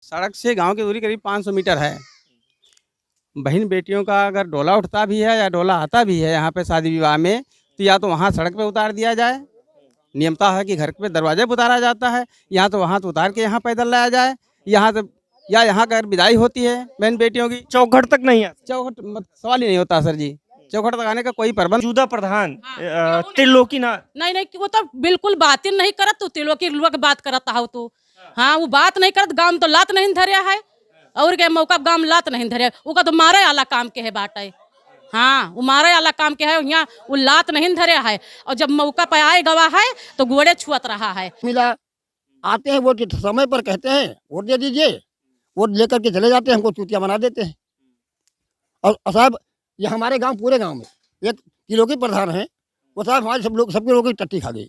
सड़क से गांव की दूरी करीब 500 मीटर है। बहन बेटियों का अगर डोला उठता भी है या डोला आता भी है यहाँ पे शादी विवाह में, तो या तो वहाँ सड़क पे उतार दिया जाए, नियमता है कि घर पे दरवाजे पे उतारा जाता है, यहाँ तो वहाँ तो उतार के यहाँ पैदल लाया जाए, यहाँ तो या यहाँ का अगर विदाई होती है बहन बेटियों की, चौखट तक नहीं आता। चौखट सवाल ही नहीं होता सर जी। चौखट तक आने का कोई प्रबंध। मौजूदा प्रधान त्रिलोकी ना नहीं नहीं वो तो बिल्कुल बात ही नहीं करत, तो तिलोकी लोग बात करता हो तो हाँ वो बात नहीं करत। गांव तो लात नहीं धरिया है और के मौका गांव लात नहीं धरिया, वो तो मारे वाला काम के है बाटे। हाँ वो मारे वाला काम के है, यहाँ वो लात नहीं धरिया है और जब मौका पे आए गवा है तो गोड़े छुअत रहा है। मिला आते हैं वोट समय पर कहते हैं वोट दे दीजिए, वोट लेकर के चले जाते हैं, हमको चूतिया बना देते हैं। और साहब ये हमारे गांव पूरे गांव में एक किलो के प्रधान हैं, वो साहब हमारे सब लोग सबके लोगों की टट्टी खा गई।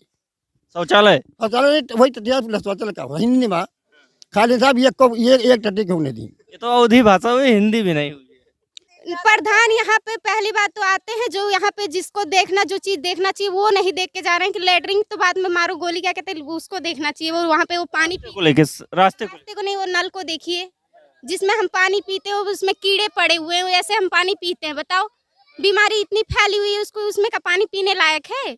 शौचालय शौचालय वही टट्टिया शौचालय का हिंदी में खाली साहब ये एक टट्टी क्यों नहीं दी। ये तो अवधी भाषा हुई, हिंदी भी नहीं हुई है। प्रधान यहाँ पे पहली बात तो आते हैं जो यहाँ पे जिसको देखना जो चीज देखना चाहिए वो नहीं देख के जा रहे हैं कि लेटरिंग तो बाद में मारो गोली क्या कहते हैं उसको देखना चाहिए। वो वहाँ पे वो पानी को लेके रास्ते को नहीं, वो नल को देखिए जिसमें हम पानी पीते हैं उसमें कीड़े पड़े हुए हैं, ऐसे हम पानी पीते हैं। बताओ बीमारी इतनी फैली हुई है उसको उसमें का पानी पीने लायक है।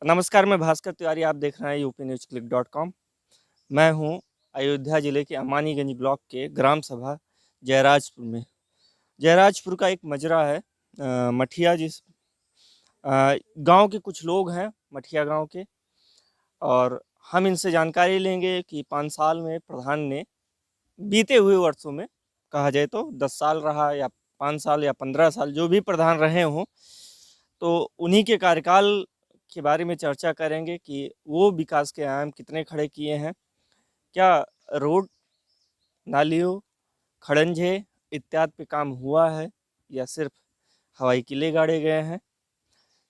नमस्कार, मैं भास्कर तिवारी, आप देख रहे हैं upnewsclick.com। मैं हूं अयोध्या जिले के अमानीगंज ब्लॉक के ग्राम सभा जयराजपुर में। जयराजपुर का एक मजरा है मठिया, जिस गांव के कुछ लोग हैं मठिया गांव के, और हम इनसे जानकारी लेंगे कि 5 साल में प्रधान ने बीते हुए वर्षों में कहा जाए तो 10 साल रहा या 5 साल या 15 साल जो भी प्रधान रहे हों, तो उन्हीं के कार्यकाल के बारे में चर्चा करेंगे कि वो विकास के आयाम कितने खड़े किए हैं, क्या रोड नालियों खड़ंजे इत्यादि पे काम हुआ है या सिर्फ हवाई किले गाड़े गए हैं।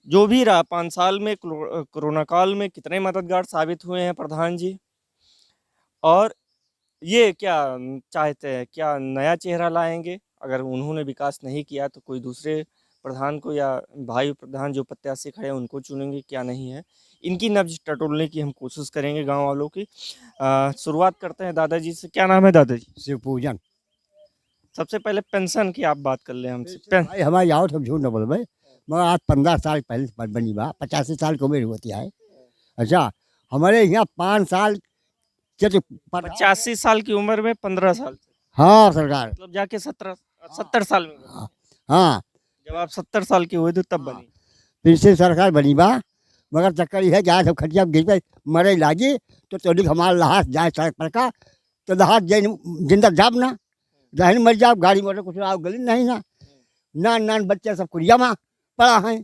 जो भी रहा 5 साल में कोरोना काल में कितने मददगार साबित हुए हैं प्रधान जी, और ये क्या चाहते हैं, क्या नया चेहरा लाएंगे। अगर उन्होंने विकास नहीं किया तो कोई दूसरे प्रधान को या भाई प्रधान जो प्रत्याशी खड़े हैं उनको चुनेंगे, क्या नहीं है। इनकी नब्ज टटोलने की हम कोशिश करेंगे गांव वालों की। शुरुआत करते हैं दादाजी से। क्या नाम है दादाजी? शिव पूजन। सबसे पहले पेंशन की आप बात कर ले हमसे। भाई हमारे आओ सब झूठ न बोल भाई, मगर आज 15 साल पहले बनी बा, 85 साल की उम्र होती है। अच्छा हमारे यहाँ 5 साल 85 साल की उम्र में 15 साल। हाँ सरकार, मतलब जाके 70 साल में। हाँ जब आप 70 साल के हुए थे तब बनी। फिर से सरकार बनी बा, मगर चक्कर ये है कि आज सब खटिया गिर पे मरे लागी तो तोड़ी हमारा लहास जाए सड़क पर का, तो लहास जिंदा जाब ना जहन मर जाओ, गाड़ी मोटर कुछ आओ गली नहीं ना, नान बच्चे सब कुरिया में पड़ा है।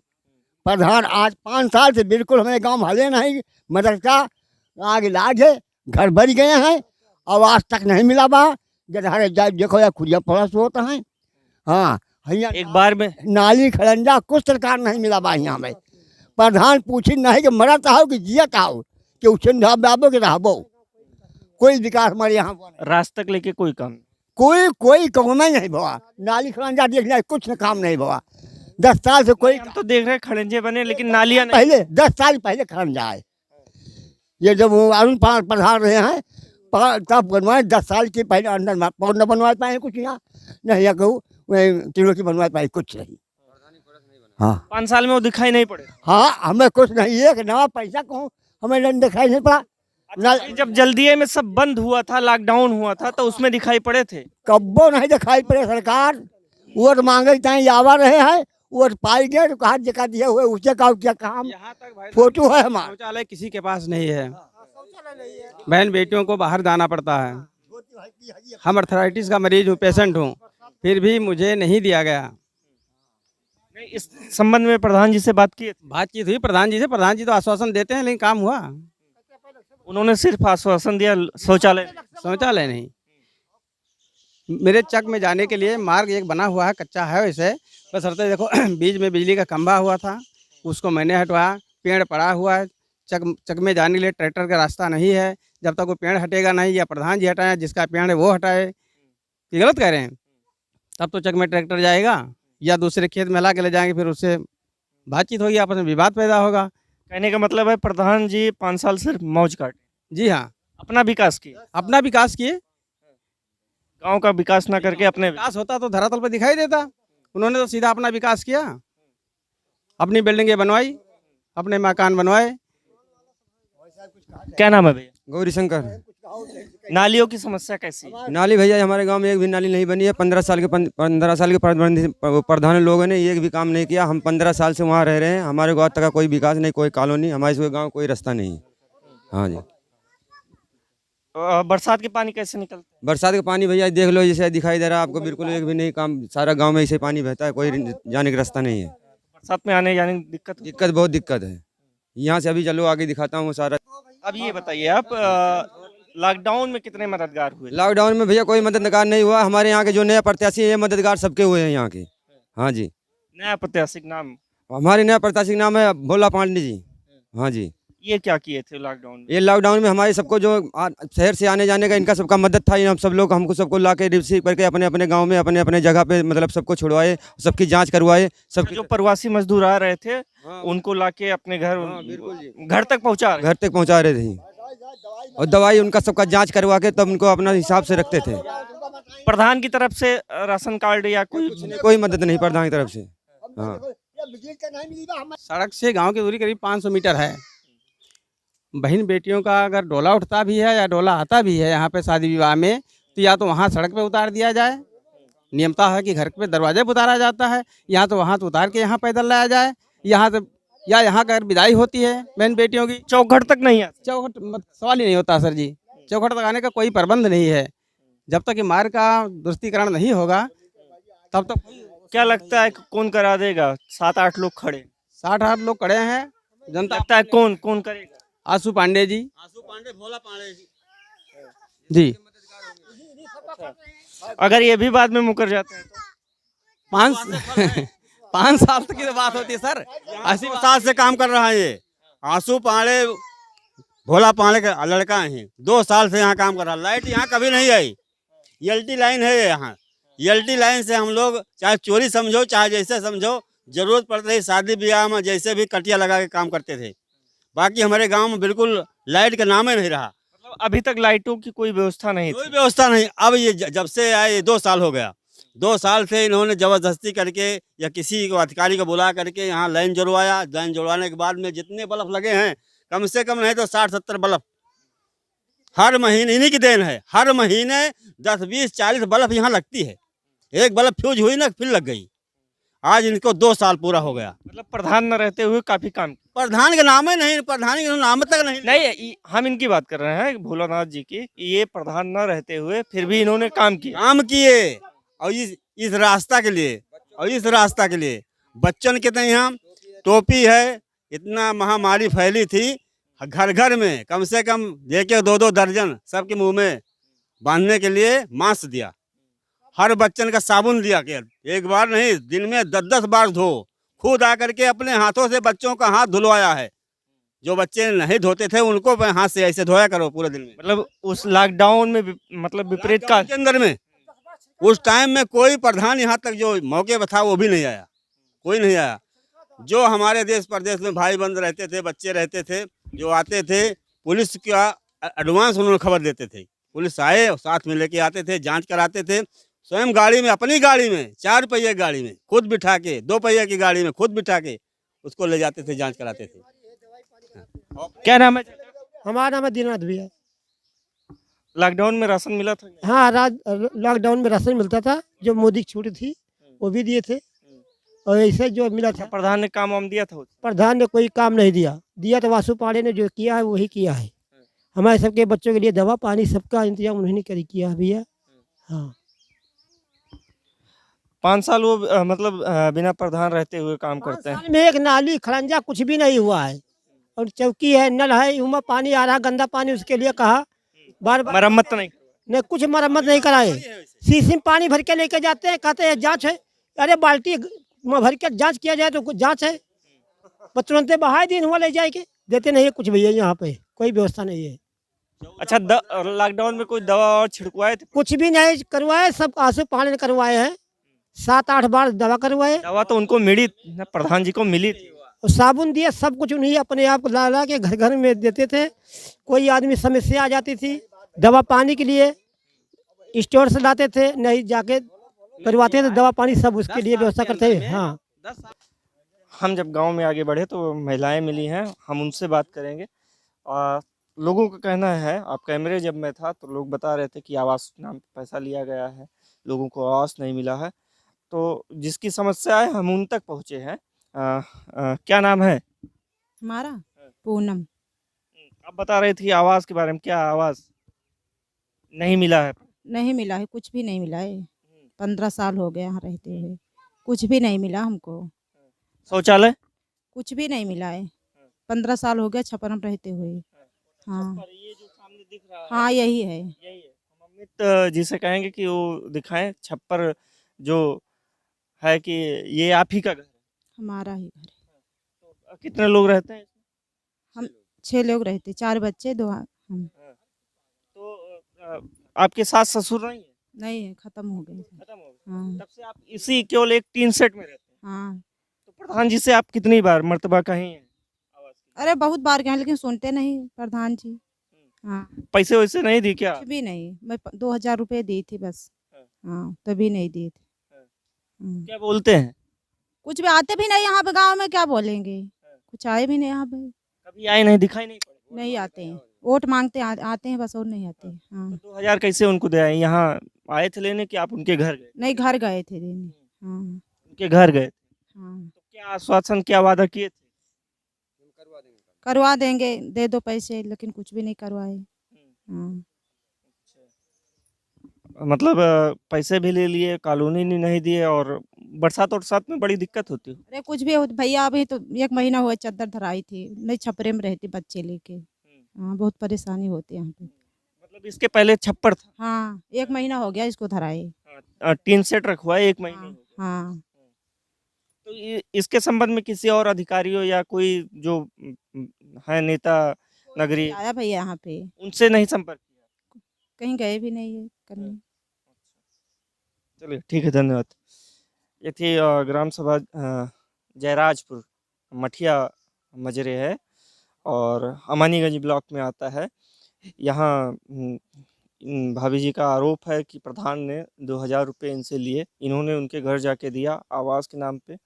प्रधान आज 5 साल से बिल्कुल हमें गांव हले नहीं, मदरसा आगे लाग है, घर भर गए हैं और आज तक नहीं मिला बा। जहाँ देखो या कुरिया पड़ा होता है। हाँ एक बार में नाली खड़ंजा कुछ सरकार नहीं मिला बा यहाँ में। प्रधान पूछी नहीं कि मरत हो कि जियत हो कि उसे बाबो के रहबो, कोई विकास हमारे यहाँ रास्ते तक लेके कोई काम कोई काम नहीं भवा। नाली खड़ंजा देखना कुछ न काम नहीं भवा। 10 साल से कोई हम तो देख रहे खड़ंजे बने लेकिन नालियां नहीं। पहले 10 साल पहले खड़ंजा है, ये जब अरुण प्रधान रहे हैं तब बनवाए। 10 साल के पहले अंदर पौध न बनवा पाए कुछ यहाँ नहीं, या कहूँ तिलोकी बनवा पाए कुछ नहीं। हाँ 5 साल में वो दिखाई नहीं पड़े। हाँ हमें कुछ नहीं, एक नवा पैसा कहूँ हमें नहीं दिखाई नहीं पड़ा। जब जल्दी में सब बंद हुआ था, लॉकडाउन हुआ था, तो उसमें दिखाई पड़े थे। कब्बो नहीं दिखाई पड़े सरकार। वोट मांगे चाहे आवा रहे हैं, वोट पाई गए तो कहा जगह दिए हुए उससे का क्या काम। फोटो है हमारा। शौचालय किसी के पास नहीं है, बहन बेटियों को बाहर जाना पड़ता है। हम अर्थराइटिस का मरीज हूँ, पेशेंट हूँ, फिर भी मुझे नहीं दिया गया। इस संबंध में प्रधान जी से बातचीत हुई प्रधान जी से। प्रधान जी तो आश्वासन देते हैं लेकिन काम हुआ? उन्होंने सिर्फ आश्वासन दिया, शौचालय नहीं। मेरे चक में जाने के लिए मार्ग एक बना हुआ है, कच्चा है वैसे, बस हटते देखो बीच में बिजली का खंभा हुआ था, उसको मैंने हटवाया। पेड़ पड़ा हुआ है, चक में जाने के लिए ट्रैक्टर का रास्ता नहीं है। जब तक वो पेड़ हटेगा नहीं या प्रधान जी हटाए, जिसका पेड़ है वो हटाए, ये गलत कह रहे हैं, तब तो चक में ट्रैक्टर जाएगा या दूसरे खेत में ला के ले जाएंगे, फिर उससे बातचीत होगी, आपस में विवाद पैदा होगा। कहने का मतलब है प्रधान जी 5 साल सिर्फ मौज काटे, जी हाँ, अपना विकास किए, अपना विकास किए। गांव का विकास ना करके अपने विकास होता तो धरातल पर दिखाई देता। उन्होंने तो सीधा अपना विकास किया, अपनी बिल्डिंगें बनवाई, अपने मकान बनवाए। क्या नाम है भैया? गौरी शंकर। नालियों की समस्या कैसी है? नाली भैया हमारे गांव में एक भी नाली नहीं बनी है। 15 साल के प्रधान लोगों ने एक भी काम नहीं किया। हम 15 साल से वहाँ रह रहे हैं, हमारे गाँव तक का कोई विकास नहीं, कोई कॉलोनी, हमारे गाँव कोई रास्ता नहीं। हाँ जी। बरसात के पानी कैसे निकलता है? बरसात का पानी भैया देख लो, जैसे दिखाई दे रहा है आपको, बिल्कुल एक भी नहीं काम। सारा गाँव में ऐसे पानी बहता है, कोई जाने का रास्ता नहीं है। बरसात में आने जाने की दिक्कत होती दिक्कत बहुत दिक्कत है। यहाँ से अभी चलो आगे दिखाता हूँ सारा। है? अब ये बताइए आप, लॉकडाउन में कितने मददगार हुए? लॉकडाउन में भैया कोई मददगार नहीं हुआ। हमारे यहाँ के जो नया प्रत्याशी है, ये मददगार सबके हुए हैं यहाँ के। हाँ जी। नया प्रत्याशी का नाम? हमारे नया प्रत्याशी का नाम है भोला पांडे जी। हाँ जी। ये क्या किए थे लॉकडाउन में? ये लॉकडाउन में हमारे सबको जो शहर से आने जाने का इनका सबका मदद था। हम सब लोग हमको सबको ला के रिसीव करके अपने अपने गांव में अपने अपने जगह पे मतलब सबको छुड़वाए, सबकी जांच करवाए। सबकी जो प्रवासी मजदूर आ रहे थे उनको लाके अपने घर घर तक पहुंचा रहे? घर तक पहुंचा रहे थे और दवाई उनका सबका जांच करवा के तब उनको अपना हिसाब से रखते थे। प्रधान की तरफ से राशन कार्ड या कोई मदद नहीं प्रधान की तरफ से। हाँ। सड़क से गांव की दूरी करीब 500 मीटर है। बहन बेटियों का अगर डोला उठता भी है या डोला आता भी है यहाँ पे शादी विवाह में, तो या तो वहाँ सड़क पे उतार दिया जाए, नियमता है कि घर पे दरवाजे पे उतारा जाता है, यहाँ तो वहाँ तो उतार के यहाँ पैदल लाया जाए। यहाँ तो या यहाँ का अगर विदाई होती है बहन बेटियों की, चौखट तक नहीं आते? चौखट सवाल ही नहीं होता सर जी। चौखट तक आने का कोई प्रबंध नहीं है। जब तक ये मार्ग का दुरुस्तीकरण नहीं होगा तब तक। क्या लगता है कि कौन करा देगा? 7-8 लोग खड़े, 60-8 लोग खड़े हैं। जनता लगता है कौन कौन करेगा? आशु पांडे जी। आशु पांडे, भोला पांडे जी। अगर ये भी बाद में मुकर जाते हैं तो? 5 साल तक की तो बात होती है सर। 80 साल से काम कर रहा है ये। आशु पांडे भोला पांडे का लड़का है, 2 साल से यहाँ काम कर रहा है। लाइट यहाँ कभी नहीं आई। एलटी लाइन है यहाँ। एलटी लाइन से हम लोग चाहे चोरी समझो चाहे जैसे समझो, जरूरत पड़ती है शादी ब्याह में जैसे भी कटिया लगा के काम करते थे। बाकी हमारे गांव में बिल्कुल लाइट का नाम ही नहीं रहा। मतलब अभी तक लाइटों की कोई व्यवस्था नहीं कोई थी? व्यवस्था नहीं। अब ये जब से आए 2 साल हो गया। 2 साल से इन्होंने जबरदस्ती करके या किसी को अधिकारी को बुला करके यहाँ लाइन जुड़वाया। लाइन जुड़वाने के बाद में जितने बल्ब लगे हैं, कम से कम नहीं तो 60-70 बल्ब हर महीने इन्हीं की देन है। हर महीने 10-20-40 बल्ब यहाँ लगती है। एक बल्ब फ्यूज हुई ना फिर लग गई। आज इनको 2 साल पूरा हो गया। मतलब प्रधान न रहते हुए काफी काम किया। प्रधान का नाम ही नहीं, प्रधान का नाम तक नहीं। नहीं, हम इनकी बात कर रहे हैं भोलानाथ जी की। ये प्रधान न रहते हुए फिर भी इन्होंने काम किया। काम किए और इस रास्ता के लिए और इस रास्ता के लिए बच्चन के यहाँ टोपी है। इतना महामारी फैली थी, घर घर में कम से कम देखे 2-2 दर्जन सबके मुंह में बांधने के लिए मास्क दिया। हर बच्चन का साबुन दिया के एक बार नहीं, दिन में 10-10 बार धो। खुद आकर के अपने हाथों से बच्चों का हाथ धुलवाया है। जो बच्चे नहीं धोते थे उनको हाथ से ऐसे धोया करो पूरे दिन में। मतलब उस लॉकडाउन में मतलब विपरीत काल के अंदर में उस टाइम में कोई प्रधान यहाँ तक जो मौके पर था वो भी नहीं आया। कोई नहीं आया। जो हमारे देश प्रदेश में भाई बंद रहते थे, बच्चे रहते थे, जो आते थे, पुलिस का एडवांस उन्होंने खबर देते थे। पुलिस आए साथ में लेके आते थे, जांच कराते थे। स्वयं गाड़ी में, अपनी गाड़ी में, 4 पहिए गाड़ी में खुद बिठा के, 2 पहिए की गाड़ी में खुद बिठा के उसको ले जाते थे, जांच कराते थे। क्या नाम है? हमारा नाम है दीनानाथ भैया। लॉकडाउन में राशन मिला था? हाँ, लॉकडाउन में राशन मिलता था, जो मोदी की छूट थी वो भी दिए थे और ऐसे जो मिला था। प्रधान ने काम वाम दिया था? प्रधान ने कोई काम नहीं दिया तो आशु पांडे ने जो किया है वही किया है। हमारे सबके बच्चों के लिए दवा पानी सबका इंतजाम उन्होंने किया है भैया। हाँ, 5 साल वो मतलब बिना प्रधान रहते हुए काम करते हैं। साल में एक नाली खड़ंजा कुछ भी नहीं हुआ है और चौकी है, नल है, उमा पानी आ रहा, गंदा पानी, उसके लिए कहा बार बार मरम्मत नहीं कुछ मरम्मत नहीं कराए। शीशी में पानी भर के लेके जाते हैं, कहते हैं जांच है। अरे बाल्टी में भर के जांच किया जाए तो कुछ जांच है, तुरंत बहाई दिन हुआ ले जाए के देते नहीं है कुछ भैया, यहाँ पे कोई व्यवस्था नहीं है। अच्छा, लॉकडाउन में कोई दवा और छिड़कवाए थे? कुछ भी नहीं करवाए, सब आंसू पानी ने करवाए हैं, 7-8 बार दवा करवाए, दवा तो उनको मिली ना, प्रधान जी को मिली थी। और साबुन दिया, सब कुछ उन्हीं अपने आप ला ला के घर घर में देते थे। कोई आदमी समस्या आ जाती थी दवा पानी के लिए स्टोर से लाते थे, नहीं जाके करवाते थे दवा पानी, सब उसके लिए व्यवस्था करते हैं। हाँ, हम जब गांव में आगे बढ़े तो महिलाएं मिली हैं, हम उनसे बात करेंगे। लोगों का कहना है, आप कैमरे जब मैं था तो लोग बता रहे थे कि आवास नाम पे पैसा लिया गया है, लोगों को आवास नहीं मिला है। तो जिसकी समस्या है हम उन तक पहुँचे हैं। क्या नाम है हमारा? पूनम। आप बता रही थी आवास के बारे में, क्या आवास नहीं मिला है? नहीं मिला है, कुछ भी नहीं मिला है। 15 साल हो गए यहाँ रहते हुए, कुछ भी नहीं मिला हमको। शौचालय? कुछ भी नहीं मिला है, 15 साल हो गए छप्पर में रहते हुए। हाँ, ये जो सामने दिख रहा है, हाँ यही है। यही है। हम अमित जी से कहेंगे कि वो दिखाएं छप्पर जो है, कि ये आप ही का घर है? हमारा ही घर है। तो कितने लोग रहते हैं? हम 6 लोग रहते, 4 बच्चे 2 हम। तो आपके सास ससुर नहीं है? नहीं है, खत्म हो गए। खत्म हो गए। हाँ तब से आप इसी केवल एक टीन सेट में रहते हैं? हाँ। तो प्रधान जी से आप कितनी बार मर्तबा कहीं हैं आवास के? अरे बहुत बार गए लेकिन सुनते नहीं प्रधान जी। हाँ, पैसे वैसे नहीं दी क्या? कुछ भी नहीं। मैं 2000 रुपये दी थी बस। हाँ, तभी नहीं दिए थे। क्या बोलते हैं? कुछ भी आते भी नहीं यहाँ पे, गांव में क्या बोलेंगे, कुछ आए भी नहीं यहाँ पे। कभी आए नहीं, दिखाई नहीं पड़े? नहीं आते हैं, वोट मांगते आते हैं बस, और नहीं आते। हाँ, 2000 कैसे उनको दे आए? यहाँ आए थे लेने कि आप उनके घर गए? नहीं घर गए थे देने। हाँ उनके घर गए? हाँ। तो क्या आश्वासन, क्या वादा किए थे? करवा देंगे, दे दो पैसे, लेकिन कुछ भी नहीं करवाए। हाँ, मतलब पैसे भी ले लिए, कॉलोनी नहीं दिए, और बरसात में बड़ी दिक्कत होती है। अरे कुछ भी भैया, अभी तो 1 महीना हुआ चादर धराई थी, नहीं छपरे में रहती बच्चे लेके। हाँ, बहुत परेशानी होती है यहाँ पे। मतलब इसके पहले छप्पर था? हाँ, 1 महीना हो गया इसको धराए। टीन सेट रखवा है 1 महीने हो गए। हाँ, तो इसके संबंध में किसी और अधिकारियों या कोई जो है नेता नगरीय, आया भैया यहाँ पे, उनसे नहीं संपर्क किया? कहीं गए भी नहीं है करने। चलिए ठीक है, धन्यवाद। ये थी ग्राम सभा जयराजपुर, मठिया मजरे है और अमानीगंज ब्लॉक में आता है। यहाँ भाभी जी का आरोप है कि प्रधान ने 2000 रुपये इनसे लिए, इन्होंने उनके घर जाके दिया आवास के नाम पे,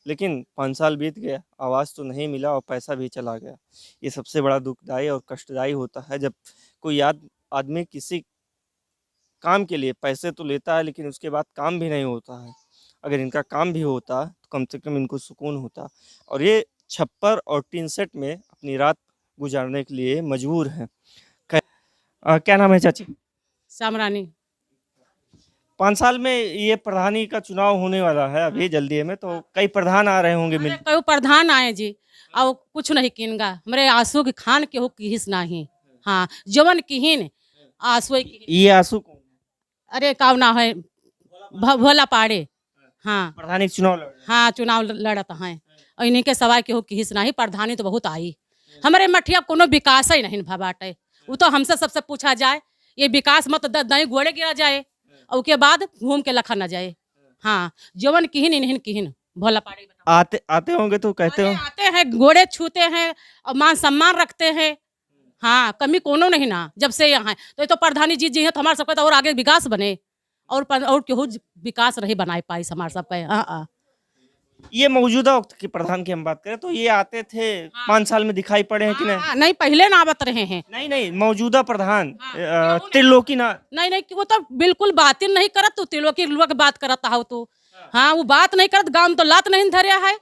लेकिन 5 साल बीत गया, आवास तो नहीं मिला और पैसा भी चला गया। ये सबसे बड़ा दुखदाई और कष्टदायी होता है जब कोई आदमी किसी काम के लिए पैसे तो लेता है, लेकिन उसके बाद काम भी नहीं होता है। अगर इनका काम भी होता तो कम से कम इनको सुकून होता। और ये छप्पर और टीन सेट में अपनी रात गुजारने के लिए मजबूर हैं। क्या नाम है चाची? सामरानी। 5 साल में ये प्रधानी का चुनाव होने वाला है अभी जल्दी में, तो कई प्रधान आ रहे होंगे मिल। कई प्रधान आए जी, और कुछ नहीं किनगा, मेरे आंसू की खान के हो किहिस नहीं। हाँ, जवन किहिन आंसू। ये आंसू कौन? अरे काव ना है, भोला पाड़े। हाँ, प्रधानी चुनाव लड़ रहे हैं। हाँ चुनाव लड़त हैं, और इन्हीं के सवाल के हो किहिस नहीं। प्रधानी तो बहुत आई, हमारे मठिया कोनो विकास ही नहीं बाटे। वो तो हमसे सबसे पूछा जाए, ये विकास मत दही घोड़े गिरा जाए और उसके बाद घूम के लखा न जाए। हाँ, जवन किहिन इन्हिन किहिन भोला पाड़े। आते होंगे तो कहते हो? आते हैं, घोड़े छूते हैं और मान सम्मान रखते हैं। हाँ, कमी कोनो नहीं ना, जब से यहाँ है तो ये तो प्रधानी जी है, तो हमारे सबका तो और आगे विकास बने, और केहू विकास नहीं बनाए पाई हमारे सब पे। हाँ, ये मौजूदा वक्त के प्रधान की हम बात करें तो ये आते थे, 5 साल में दिखाई पड़े हैं कि नहीं? नहीं, पहले ना आवत रहे हैं। नहीं, मौजूदा प्रधान त्रिलोकी ना। नहीं, वो तो बिल्कुल बात ही नहीं करत, तो त्रिलोकी लोग बात करत हो तो। हाँ, वो बात नहीं करत, गांव तो लात नहीं धरिया है,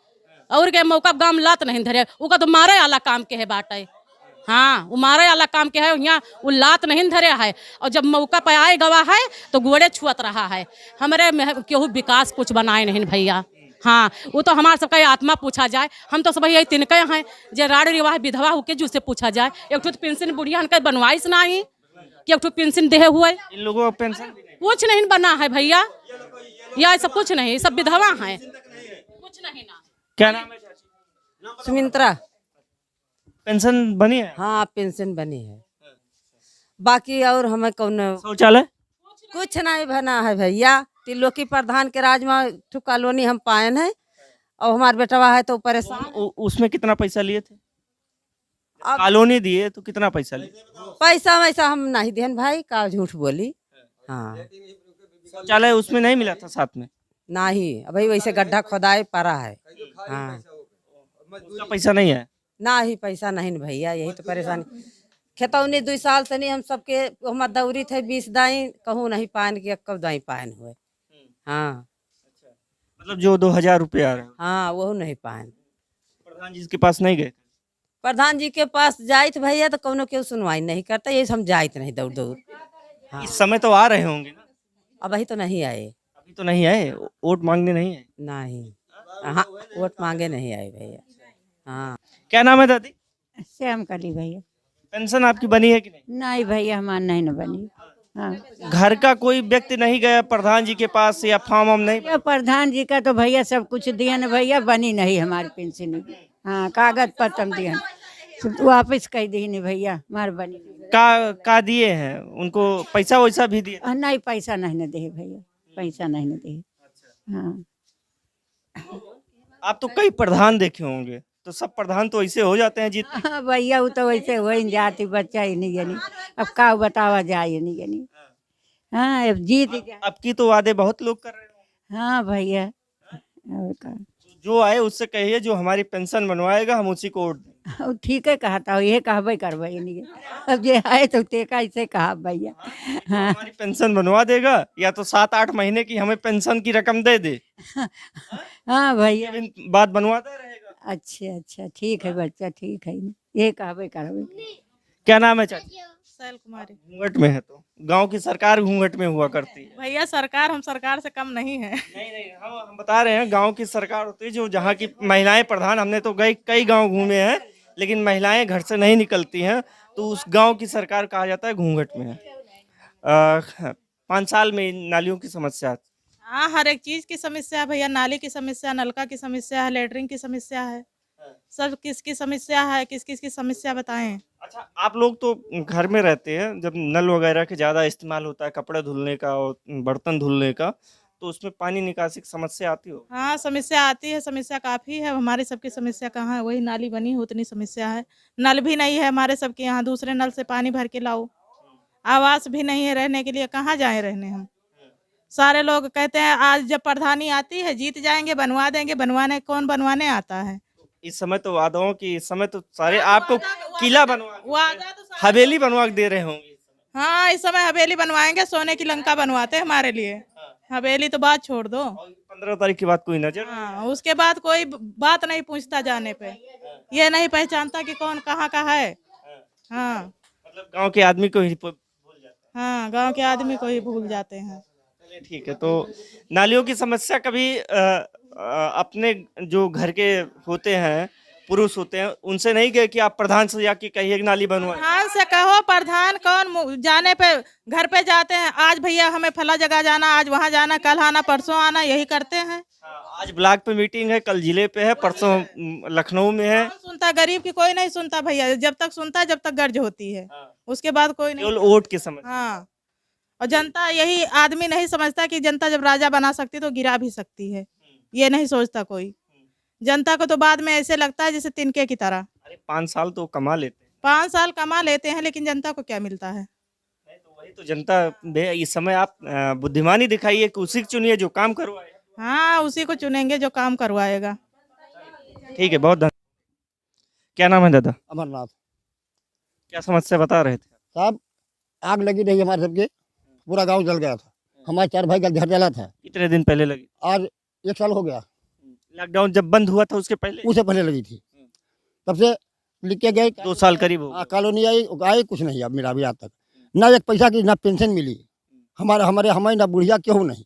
और के मौका गांव लात नहीं धरिया, वो तो मारे वाला काम के है बाटे। हाँ, वो मारे वाला काम के है, यहाँ वो लात नहीं धरिया है, और जब मौका पे आए गवा है तो घोड़े छुअत रहा है। हमारे केहू विकास कुछ बनाए नहीं भैया। हाँ, वो तो हमारे सबका आत्मा पूछा जाए, हम तो सब यही तिनके हैं जे राड़ रिवाह विधवा होके जिससे पूछा जाए। एक ठो पेंशन बुढ़िया हन बनवाइस नहीं कि एक ठो पेंशन दे हुए, इन लोगों को पेंशन कुछ नहीं बना है भैया, या सब कुछ नहीं, सब विधवा हैं, कुछ नहीं ना। क्या नाम है चाची? सुमित्रा। पेंशन बनी है? हाँ पेंशन बनी है, बाकी और हमें कौन शौचालय कुछ नहीं बना है भैया। त्रिलोकी प्रधान के राज में ठू कॉलोनी हम पाए हैं और हमारे बेटवा है तो परेशान। उसमें कितना पैसा लिए थे? अब कॉलोनी दिए तो कितना पैसा लिए? पैसा वैसा हम नहीं दिहन भाई, का झूठ बोली। हाँ शौचालय उसमें नहीं मिला था साथ में? नहीं, अभी वैसे गड्ढा खोदाए पड़ा है। हाँ उसका पैसा नहीं है? ना ही पैसा नहीं न भैया, यही तो परेशानी। खेतौनी 2 साल से नहीं हम सबके हमार दौरी थे 20 दाई, कहूँ नहीं पान के कब दाई पान हुए। हाँ मतलब जो 2000 रुपये आ रहे हैं हाँ वो नहीं पान। प्रधान जी के पास नहीं गए? प्रधान जी के पास जाइत भैया तो कौनो केहू सुनवाई नहीं करता, ये हम जाइत नहीं दौड़ दौड़। हाँ इस समय तो आ रहे होंगे ना? अब अभी तो नहीं आए। अभी तो नहीं आए, वोट मांगने नहीं आए? नहीं, हाँ वोट मांगे नहीं आए भैया। हाँ क्या नाम है दादी? श्याम काली भैया। पेंशन आपकी बनी है कि नहीं? नहीं भैया हमार नहीं न बनी। हाँ घर का कोई व्यक्ति नहीं गया प्रधान जी के पास या फॉर्म हम नहीं? भैया प्रधान जी का तो भैया सब कुछ दिया न भैया, बनी नहीं हमारी पेंशन। हाँ कागज पत्र दिया, वापिस कह दी नहीं भैया, हमार बनी नहीं। का दिए हैं उनको पैसा वैसा भी दिए? नहीं पैसा नहीं न दे भैया, पैसा नहीं न दे। हाँ आप तो कई प्रधान देखे होंगे, तो सब प्रधान तो ऐसे हो जाते हैं जीत? हाँ भैया वो तो वैसे हो ही जाती, बच्चा ही नहीं जानी अब का बतावा जाए नहीं जानी। हाँ अब जीत जाए। अब की तो वादे बहुत लोग कर रहे हैं। हाँ भैया और का जो आए उससे कहिए जो हमारी पेंशन बनवाएगा हम उसी को वोट देंगे। और ठीक है कहता हूँ, ये कहबे करबे नहीं। अब जे आए तो तेका ऐसे कहा भैया। हाँ हमारी पेंशन बनवा देगा या तो 7-8 महीने की हमें पेंशन की रकम दे दे, हाँ भैया। बात बनवाता रहेगा। अच्छा अच्छा ठीक है बच्चा, ठीक है, ये कहबे करबे। क्या नाम है चाची? शैल कुमारी। घूंघट में है तो गांव की सरकार घूंघट में हुआ करती है। भैया सरकार, हम सरकार से कम नहीं है। नहीं हम बता रहे हैं गांव की सरकार होती है जो जहाँ की महिलाएं प्रधान। हमने तो कई गांव घूमे हैं लेकिन महिलाएं घर से नहीं निकलती हैं, तो उस गांव की सरकार कहा जाता है घूंघट में है। 5 साल में नालियों की समस्या? हाँ हर एक चीज की समस्या है भैया, नाली की समस्या, नलका की समस्या है, लेटरिन की समस्या है, सब किसकी समस्या है, किस किस की समस्या बताएं। अच्छा आप लोग तो घर में रहते हैं, जब नल वगैरह के ज़्यादा इस्तेमाल होता है कपड़े धुलने का और बर्तन धुलने का, तो उसमें पानी निकासी की समस्या आती हो? हाँ समस्या आती है, समस्या काफ़ी है। हमारी सबकी समस्या कहाँ है, वही नाली बनी हो उतनी समस्या है। नल भी नहीं है हमारे सबके यहाँ, दूसरे नल से पानी भर के लाओ। आवास भी नहीं है रहने के लिए, कहाँ जाएं रहने हम। सारे लोग कहते हैं आज जब प्रधानी आती है जीत जाएंगे बनवा देंगे, बनवाने कौन बनवाने आता है। इस समय तो वादाओं की, इस समय तो सारे आपको किला वादा तो हवेली बनवा के दे रहे होंगे। हाँ इस समय हवेली बनवाएंगे, सोने की लंका बनवाते हैं हमारे लिए। हवेली तो बात छोड़ दो। 15 तारीख के बाद कोई नजर? हाँ उसके बाद कोई बात नहीं पूछता जाने पे, ये नहीं पहचानता कि कौन कहाँ का है। हाँ मतलब गांव के आदमी को ही भूल जाते हैं। हाँ गांव के आदमी को ही भूल जाते हैं। चलिए ठीक है। तो नालियों की समस्या कभी अपने जो घर के होते हैं पुरुष होते हैं उनसे नहीं गए कि आप प्रधान से जाके कहिए नाली बनवाएं? प्रधान से कहो, प्रधान कौन जाने पे घर पे जाते हैं, आज भैया हमें फला जगह जाना, आज वहाँ जाना, कल आना, परसों आना, यही करते हैं। आज ब्लॉक पे मीटिंग है, कल जिले पे है, परसों लखनऊ में है। कौन सुनता, गरीब की कोई नहीं सुनता भैया। जब तक सुनता है जब तक गर्ज होती है, उसके बाद कोई नहीं। केवल वोट के समय। हाँ और जनता, यही आदमी नहीं समझता कि जनता जब राजा बना सकती तो गिरा भी सकती है, ये नहीं सोचता कोई। जनता को तो बाद में ऐसे लगता है जैसे तिनके की तरह। अरे 5 साल तो कमा लेते हैं। 5 साल कमा लेते हैं लेकिन जनता को क्या मिलता है। नहीं तो वही तो जनता इस समय आप बुद्धिमानी दिखाइए कि उसी को चुनिए जो काम करवाए। हाँ उसी को चुनेंगे जो काम करवाएगा। ठीक है, बहुत धन्यवाद। क्या नाम है दादा? अमरनाथ क्या समस्या बता रहे थे? साहब, आग लगी रही हमारे सबके, पूरा गांव जल गया था। हमारे 4 भाई का घर जला था। कितने दिन पहले लगी? आज 1 साल हो गया। लॉकडाउन जब बंद हुआ था उसके पहले? उससे पहले लगी थी, तब से लिख के गए। 2 साल करीब हो गए। कॉलोनी आई कुछ नहीं अब मेरा अभी आज तक, ना 1 पैसा की ना पेंशन मिली हमें ना बुढ़िया क्यों नहीं,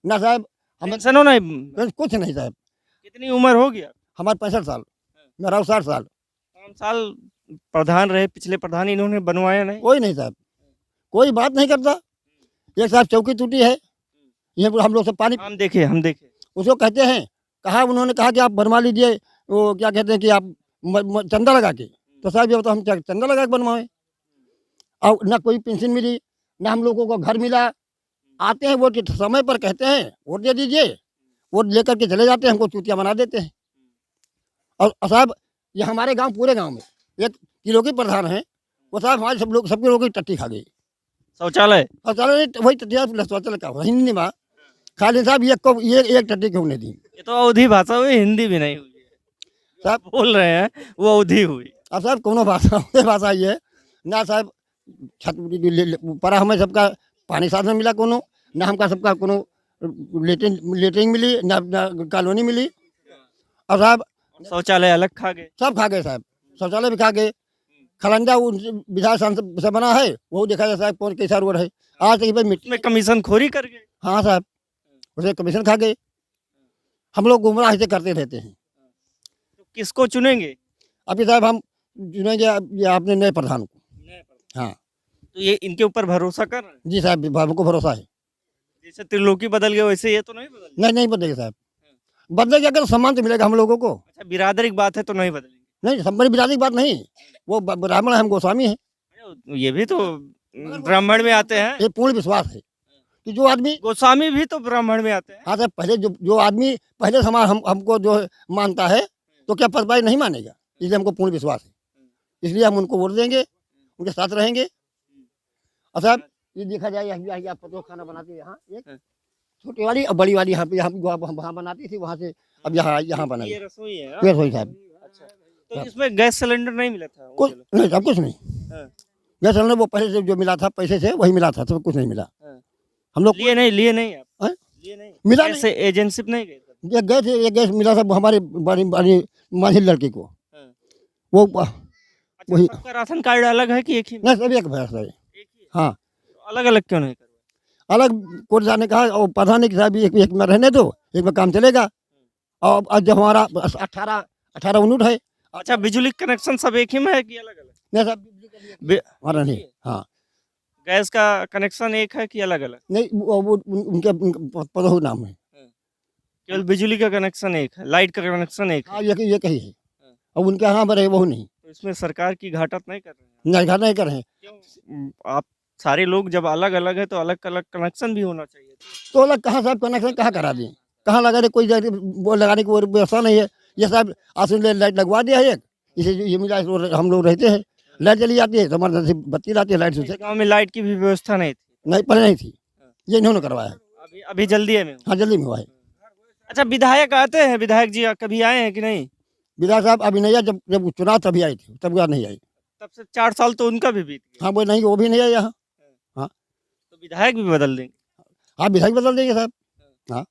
ना साहब हमें पेंशन हो नहीं? कुछ नहीं साहब। कितनी उम्र हो गया? हमारे 65 साल, मेरा 60 साल। 5 साल प्रधान रहे पिछले प्रधान, इन्होंने बनवाया नहीं? कोई नहीं साहब, कोई बात नहीं करता। एक साहब चौकी टूटी है, ये हम लोग से पानी हम देखे उसको कहते हैं, उन्होंने कहा कि आप बनवा लीजिए, वो क्या कहते हैं कि आप चंदा लगा के, तो साहब ये तो हम क्या चंदा लगा के बनवाएं? और ना कोई पेंशन मिली, ना हम लोगों को घर मिला। आते हैं वोट के समय पर, कहते हैं वोट दे दीजिए, वोट लेकर के चले जाते हैं, हमको चूतिया बना देते हैं। और साहब ये हमारे गांव, पूरे गांव में एक किलो के प्रधान हैं, वो साहब हमारे सबके लोगों की टट्टी खा गई। शौचालय शौचालय वही टट्टिया शौचालय का हिंदी में खाली साहब एक टट्टी क्यों नहीं दी? ये तो अवधी भाषा हुई, हिंदी भी नहीं हुई है। साहब बोल रहे हैं वो अवधी हुई। अब साहब कोनो भाषा ये है ना साहब। छत पर हमें सबका पानी साथ में मिला कोनो, ना हमका सबका कोनो लेटरिंग मिली, ना कॉलोनी मिली। और साहब शौचालय अलग खा गए। सब खा गए साहब, शौचालय भी खा गए। खलंजा विधायक सांसद से बना है, वो देखा जाए साहब कौन कैसा रोड है। आज तक भाई मिट्टी में कमीशन खोरी कर गए। हाँ साहब, उसे कमीशन खा गए। हम लोग गुमराह से करते रहते हैं। तो किसको चुनेंगे? अभी साहब हम चुनेंगे ये अपने नए प्रधान को। हाँ तो ये इनके ऊपर भरोसा कर रहे हैं? जी साहब, हमको भरोसा है। जैसे त्रिलोकी बदल गए वैसे ये तो नहीं बदल? नहीं बदलेगा साहब, बदलेगा अगर सम्मान तो मिलेगा हम लोगों को। अच्छा, बिरादरी की बात है तो नहीं बदलेंगे? नहीं, हमारी बिरादरी की बात नहीं, वो ब्राह्मण है, हम गोस्वामी हैं। ये भी तो ब्राह्मण में आते हैं। ये पूर्ण विश्वास है कि जो आदमी, गोस्वामी भी तो ब्राह्मण में आते हैं। हाँ साहब, पहले जो आदमी पहले समाज हमको जो मानता है तो क्या पदभाई नहीं मानेगा? इसलिए हमको पूर्ण विश्वास है, इसलिए हम उनको वोट देंगे, उनके साथ रहेंगे। और साहब ये देखा जाए यहाँ पर खाना बनाते हैं, यहाँ एक छोटी वाली और बड़ी वाली यहाँ पे वहाँ बनाती थी, वहाँ से अब यहाँ बनाई। ये रसोई है। ये रसोई साहब। अच्छा, तो इसमें गैस सिलेंडर नहीं मिला था? कुछ नहीं साहब, कुछ नहीं। हाँ। गैस सिलेंडर वो पहले से जो मिला था, पैसे से वही मिला था, सब कुछ नहीं मिला। हाँ। हम लोग लिए नहीं आप? हाँ? लिए नहीं मिला ऐसे एजेंसी पे नहीं गए? ये गैस मिला था हमारे बड़ी माझी लड़की को। हाँ। वो अच्छा, वही सबका राशन कार्ड अलग है कि एक ही? नहीं, सब एक भैंस है। एक ही है? हाँ, अलग अलग क्यों नहीं करवाए? अलग कोर्ट जाने कहा और प्रधान के साहब एक में रहने दो, एक में काम चलेगा। और जब हमारा 18 यूनिट है। अच्छा, बिजली कनेक्शन सब एक ही में है कि अलग अलग? नहीं साहब, हमारा नहीं। हाँ, गैस का कनेक्शन एक है कि अलग अलग? नहीं वो उनके पदों नाम है। केवल बिजली का कनेक्शन एक है, लाइट का कनेक्शन एक है। हाँ, ये कही है, और उनके यहाँ पर है वो नहीं। तो इसमें सरकार की घाटत नहीं कर रहे हैं? नहीं, घर नहीं कर रहे हैं। क्यों? आप सारे लोग जब अलग अलग है तो अलग अलग कनेक्शन भी होना चाहिए। तो अलग कहाँ साहब, कनेक्शन कहाँ करा दें, कहाँ लगा दे? कोई वो लगाने की कोई व्यवस्था नहीं है। ये साहब आसुन लाइट लगवा दिया है एक, इसे ये मिला, हम लोग रहते हैं, लाइट चली जाती है तो हमारे से बत्ती लाती है लाइट से। गाँव में लाइट की भी व्यवस्था नहीं थी? नहीं, पहले नहीं थी, ये इन्होंने करवाया है। अभी जल्दी है में? हाँ, जल्दी में हुआ है। अच्छा, विधायक आते हैं? विधायक जी कभी आए हैं कि नहीं? विधायक साहब अभी नहीं आए, जब चुनाव तभी आई थी, तब बाद नहीं आई। तब से 4 साल तो उनका भी बीत गया। हाँ, वो नहीं, वो भी नहीं आए यहाँ। तो विधायक भी बदल देंगे? हाँ, विधायक बदल देंगे साहब। हाँ,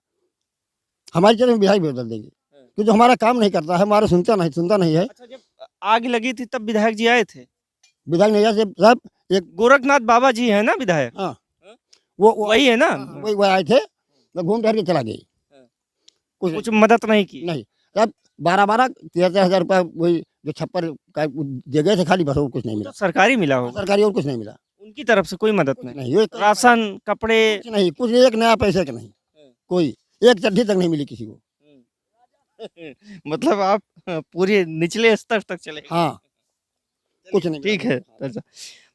हमारी चलो विधायक भी बदल देंगे, क्योंकि हमारा काम नहीं करता है, हमारा सुनता नहीं है। अच्छा, जब आग लगी थी तब विधायक जी आए थे? विधायक नहीं आए साहब, एक गोरखनाथ बाबा जी है ना विधायक? हाँ, वो वही है ना? वही आए थे, मैं घूम टहल के चला गई। कुछ मदद नहीं की? नहीं साहब, 12-13 हज़ार रुपया वही जो छप्पर का दे गए थे खाली, बस और कुछ नहीं तो मिला। सरकारी मिला होगा? सरकारी और कुछ नहीं मिला। उनकी तरफ से कोई मदद नहीं? नहीं, ये राशन, कपड़े कुछ नहीं, कुछ एक नया पैसे का नहीं, कोई एक चड्ढी तक नहीं मिली किसी को। मतलब आप पूरे निचले स्तर तक चले गए। हाँ, कुछ नहीं। ठीक है। अच्छा,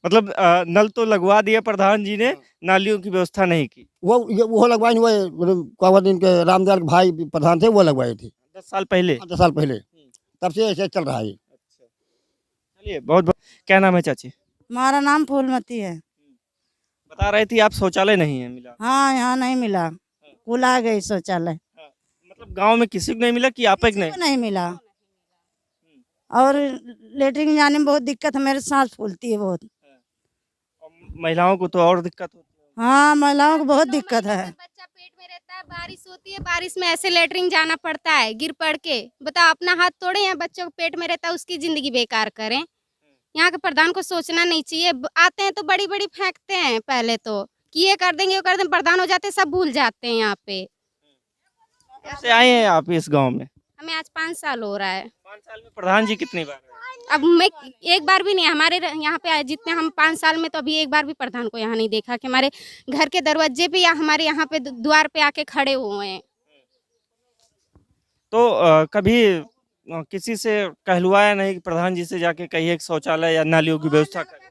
मतलब नल तो लगवा दिया प्रधान जी ने, नालियों की व्यवस्था नहीं की? वो लगवाए हुए इनके रामदयाल के भाई प्रधान थे, वो लगवाए थे 10 साल पहले? 10 साल पहले, तब से ऐसे चल रहा है। चलिए, बहुत बहुत। क्या नाम है चाची? हमारा नाम फूलमती है। बता रही थी आप शौचालय नहीं है मिला? हाँ, यहाँ नहीं मिला, कुल आ गई शौचालय। मतलब गांव में किसी को नहीं मिला कि आप एक नहीं? नहीं मिला, और लेटरिन जाने में बहुत दिक्कत है, मेरे सांस फूलती है बहुत। महिलाओं को तो और दिक्कत होती है। हाँ, महिलाओं को बहुत दिक्कत है। बच्चा पेट में रहता है, बारिश होती है, बारिश में ऐसे लेटरिन जाना पड़ता है गिर पड़ के। बताओ, अपना हाथ तोड़े या बच्चों को पेट में रहता है उसकी जिंदगी बेकार करें? यहाँ के प्रधान को सोचना नहीं चाहिए। आते हैं तो बड़ी बड़ी फेंकते हैं, पहले तो कि ये कर देंगे वो कर देंगे, प्रधान हो जाते सब भूल जाते हैं यहाँ पे। से आए हैं आप इस गांव में? हमें आज 5 साल हो रहा है। 5 साल में प्रधान जी कितनी बार आए? अब मैं एक बार भी नहीं, हमारे यहाँ पे जितने हम 5 साल में तो अभी एक बार भी प्रधान को यहाँ नहीं देखा कि हमारे घर के दरवाजे पे या हमारे यहाँ पे द्वार पे आके खड़े हुए हैं। तो कभी किसी से कहलवाया नहीं कि प्रधान जी से जाके कहिए कि शौचालय या नालियों की व्यवस्था करें?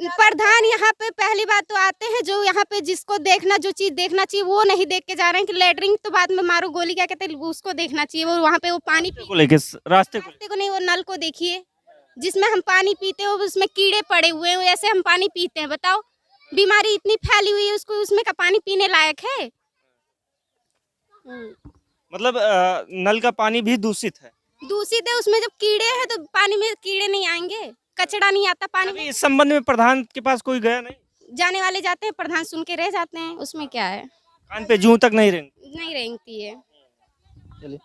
प्रधान यहाँ पे पहली बात तो आते हैं, जो यहाँ पे जिसको देखना, जो चीज देखना चाहिए वो नहीं देख के जा रहे हैं कि लेटरिन तो बाद में मारो गोली, क्या कहते हैं, उसको देखना चाहिए। वो वहाँ पे वो पानी को लेके रास्ते को नहीं, वो नल को देखिए जिसमें हम पानी पीते हो, उसमें कीड़े पड़े हुए हैं, ऐसे हम पानी पीते हैं। बताओ, बीमारी इतनी फैली हुई है, उसको उसमें का पानी पीने लायक है? मतलब नल का पानी भी दूषित है। दूषित है, उसमें जब कीड़े हैं तो पानी में कीड़े नहीं आएंगे, कचरा नहीं आता पानी में। इस संबंध में प्रधान के पास कोई गया नहीं? जाने वाले जाते हैं, प्रधान सुन के रह जाते हैं, उसमें क्या है। कान पे जूं तक नहीं रेंगती है। चलिए,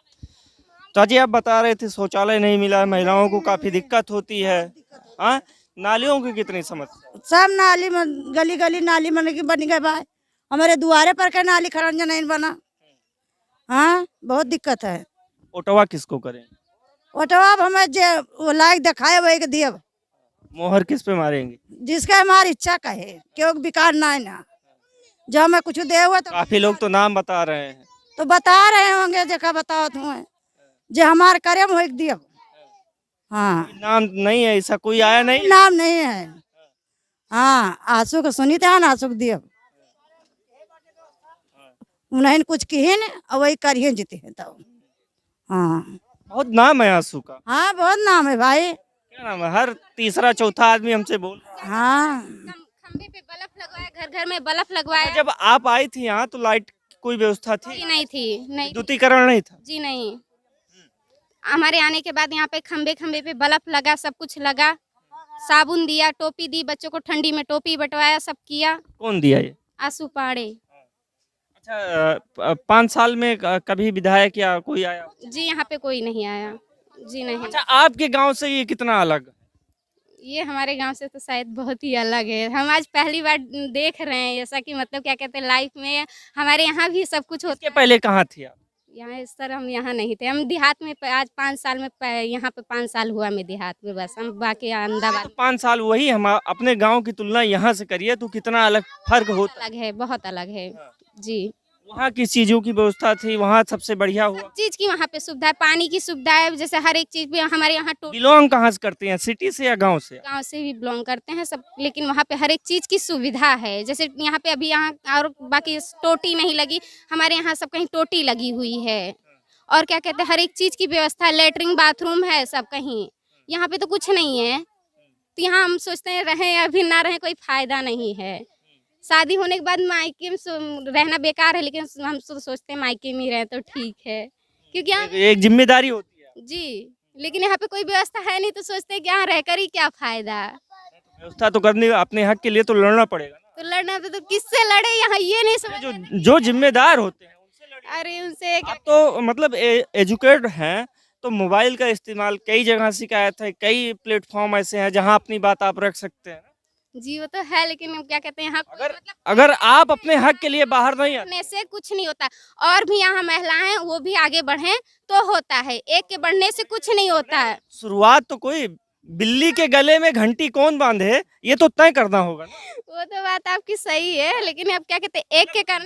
तो जी आप बता रहे थे शौचालय नहीं मिला है, महिलाओं को काफी दिक्कत होती है। हाँ, नालियों की कितनी समस्या? सब नाली में गली गली नाली मन की बन गए भाई, हमारे दुआरे पर का नाली खरंजा नहीं बना। हाँ, बहुत दिक्कत है। ओटवा किसको करें? ओटवा हमें जो वो लायक दिखाए वही के दिए, मोहर किस पे मारेंगे? जिसका हमारी इच्छा का है, क्यों बिकार ना है ना, जब हमें कुछ दे हुआ तो काफी लोग तो नाम बता रहे हैं। तो बता रहे होंगे, जगह बताओ तुम्हें जो हमारे करे वो एक दिए। हाँ, नाम नहीं है ऐसा, कोई आया नहीं? नाम नहीं है। हाँ, आंसू को सुनी थे ना, आंसू दिए उन्हें कुछ किए न, और वही करिए जीते हैं तब। हाँ, बहुत नाम है आंसू का। हाँ, बहुत नाम है भाई। क्या नाम है? हर तीसरा चौथा आदमी हमसे बोल रहा है। हाँ, खंबे पे बल्ब लगवाया, घर घर में बल्ब लगवाया। जब आप आई थी यहाँ तो लाइट की कोई व्यवस्था थी? जी नहीं थी, नहीं। विद्युतीकरण नहीं था? जी नहीं। हमारे आने के बाद यहाँ पे खंबे खंबे पे बल्ब लगा, सब कुछ लगा, साबुन दिया, टोपी दी, बच्चों को ठंडी में टोपी बंटवाया, सब किया। कौन दिया ये? आंसू पाड़े। अच्छा, 5 साल में कभी विधायक या कोई आया? जी यहाँ पे कोई नहीं आया। जी नहीं। अच्छा, आपके गांव से ये कितना अलग? ये हमारे गांव से तो शायद बहुत ही अलग है। हम आज पहली बार देख रहे हैं ऐसा कि मतलब क्या कहते हैं, लाइफ में हमारे यहाँ भी सब कुछ होता इसके पहले कहाँ थी आप? यहाँ सर हम यहाँ नहीं थे, हम देहात में आज 5 साल में यहाँ पे 5 साल हुआ मैं देहात में, बस हम बाकी अहमदाबाद। तो 5 साल वही, हम अपने गांव की तुलना यहाँ से करिए तो कितना अलग फर्क होता अलग है, बहुत अलग है। जी, वहाँ किस चीजों की व्यवस्था थी? वहाँ सबसे बढ़िया हुआ? सब चीज की वहाँ पे सुविधा है, पानी की सुविधा है, जैसे हर एक चीज पे हमारे यहाँ बिलोंग कहाँ से करते हैं, सिटी से या गांव से? गांव से भी बिलोंग करते हैं सब, लेकिन वहाँ पे हर एक चीज की सुविधा है। जैसे यहाँ पे अभी यहाँ और बाकी टोटी नहीं लगी, हमारे यहाँ सब कहीं टोटी लगी हुई है, और क्या कहते हैं हर एक चीज की व्यवस्था है, लेटरिन बाथरूम है सब कहीं। यहाँ पे तो कुछ नहीं है, तो यहाँ हम सोचते हैं रहें या फिर ना रहें कोई फायदा नहीं है। शादी होने के बाद मायके में रहना बेकार है, लेकिन हम सोचते हैं मायके में रहे तो ठीक है, क्योंकि यहाँ एक जिम्मेदारी होती है। जी, लेकिन यहाँ पे कोई व्यवस्था है नहीं, तो सोचते हैं कि यहाँ रहकर ही क्या फायदा। व्यवस्था तो करनी, अपने हक के लिए तो लड़ना पड़ेगा ना। तो लड़ना तो किससे लड़े, यहाँ ये नहीं समझ। जो जिम्मेदार होते हैं उनसे लड़िए। अरे उनसे आप तो मतलब एजुकेटेड हैं, तो मोबाइल का इस्तेमाल कई जगह शिकायत है, कई प्लेटफॉर्म ऐसे हैं जहां अपनी बात आप रख सकते हैं। जी वो तो है, लेकिन हम क्या कहते हैं यहाँ अगर आप अपने हक के लिए बाहर नहीं आते बढ़ने से कुछ नहीं होता, और भी यहाँ महिलाएं वो भी आगे बढ़ें तो होता है, एक के बढ़ने से कुछ नहीं होता है। शुरुआत तो कोई बिल्ली के गले में घंटी कौन बांधे ये तो तय करना होगा ना। वो तो बात आपकी सही है, लेकिन अब क्या कहते हैं एक के कारण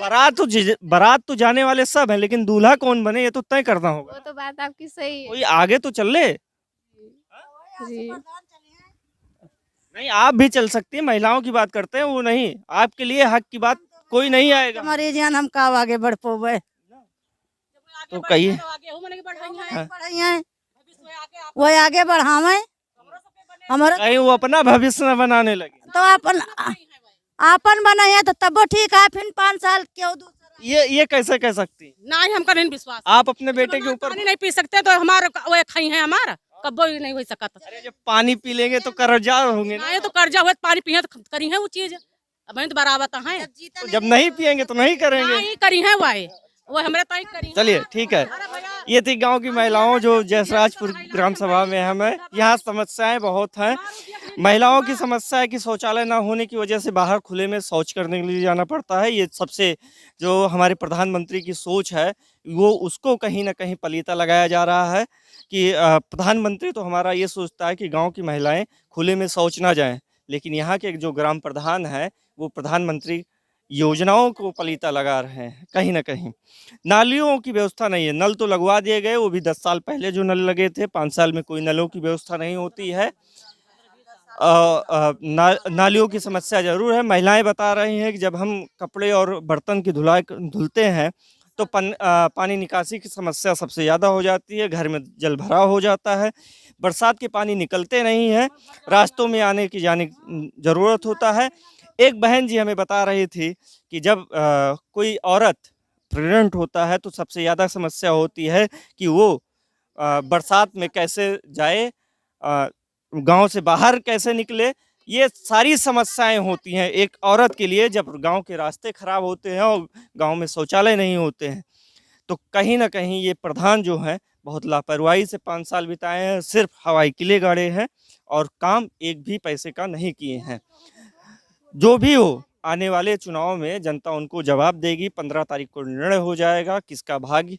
बारात तो जाने वाले सब हैं, लेकिन दूल्हा कौन बने ये तो तय करना होगा। वो तो बात आपकी सही है। कोई आगे तो चल ले। जी नहीं, आप भी चल सकती है, महिलाओं की बात करते हैं, वो नहीं, आपके लिए हक की बात कोई नहीं आएगा। हमारे जान हम कब आगे बढ़ पावे, तो कहिए वो आगे बढ़ावे, हमारा कहीं वो अपना भविष्य न बनाने लगे। तो अपन बनाए तो तब ठीक है, फिर 5 साल क्यों ये कैसे कह सकती? नहीं, हमका नहीं विश्वास। आप अपने बेटे के ऊपर पानी नहीं पी सकते तो हमारा वो खाई है, हमारा कब्बो ही नहीं हो सकता। अरे जब पानी पी लेंगे तो कर्जदार होंगे ना। ये तो कर्जा हुआ, पानी पिए तो करी है वो चीज, अब तो बराबर है, तो जब नहीं पियेंगे तो नहीं करेंगे। नहीं करी है वो हमारे ताई करी। चलिए ठीक है, ये थी गांव की महिलाओं जो जयसराजपुर ग्राम सभा में हमें। यहाँ समस्याएं बहुत हैं। महिलाओं की समस्या है कि शौचालय ना होने की वजह से बाहर खुले में शौच करने के लिए जाना पड़ता है। ये सबसे जो हमारे प्रधानमंत्री की सोच है वो उसको कहीं ना कहीं पलीता लगाया जा रहा है कि प्रधानमंत्री तो हमारा ये सोचता है कि गांव की महिलाएं खुले में शौच ना जाएं, लेकिन यहाँ के जो ग्राम प्रधान है वो प्रधानमंत्री योजनाओं को पलीता लगा रहे हैं कहीं ना कहीं। नालियों की व्यवस्था नहीं है, नल तो लगवा दिए गए, वो भी 10 साल पहले जो नल लगे थे, 5 साल में कोई नलों की व्यवस्था नहीं होती है। नालियों की समस्या जरूर है। महिलाएं बता रही हैं कि जब हम कपड़े और बर्तन की धुलते हैं तो पानी निकासी की समस्या सबसे ज़्यादा हो जाती है, घर में जल भराव हो जाता है, बरसात के पानी निकलते नहीं हैं, रास्तों में आने की जाने ज़रूरत होता है। एक बहन जी हमें बता रही थी कि जब कोई औरत प्रेग्नेंट होता है तो सबसे ज़्यादा समस्या होती है कि वो बरसात में कैसे जाए, गांव से बाहर कैसे निकले। ये सारी समस्याएं होती हैं एक औरत के लिए जब गांव के रास्ते खराब होते हैं और गांव में शौचालय नहीं होते हैं। तो कहीं ना कहीं ये प्रधान जो हैं बहुत लापरवाही से 5 साल बिताए हैं, सिर्फ हवाई किले गाड़े हैं और काम एक भी पैसे का नहीं किए हैं। जो भी हो, आने वाले चुनाव में जनता उनको जवाब देगी। 15 तारीख को निर्णय हो जाएगा किसका भाग्य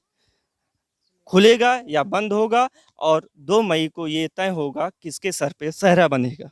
खुलेगा या बंद होगा, और 2 मई को ये तय होगा किसके सर पे सहरा बनेगा।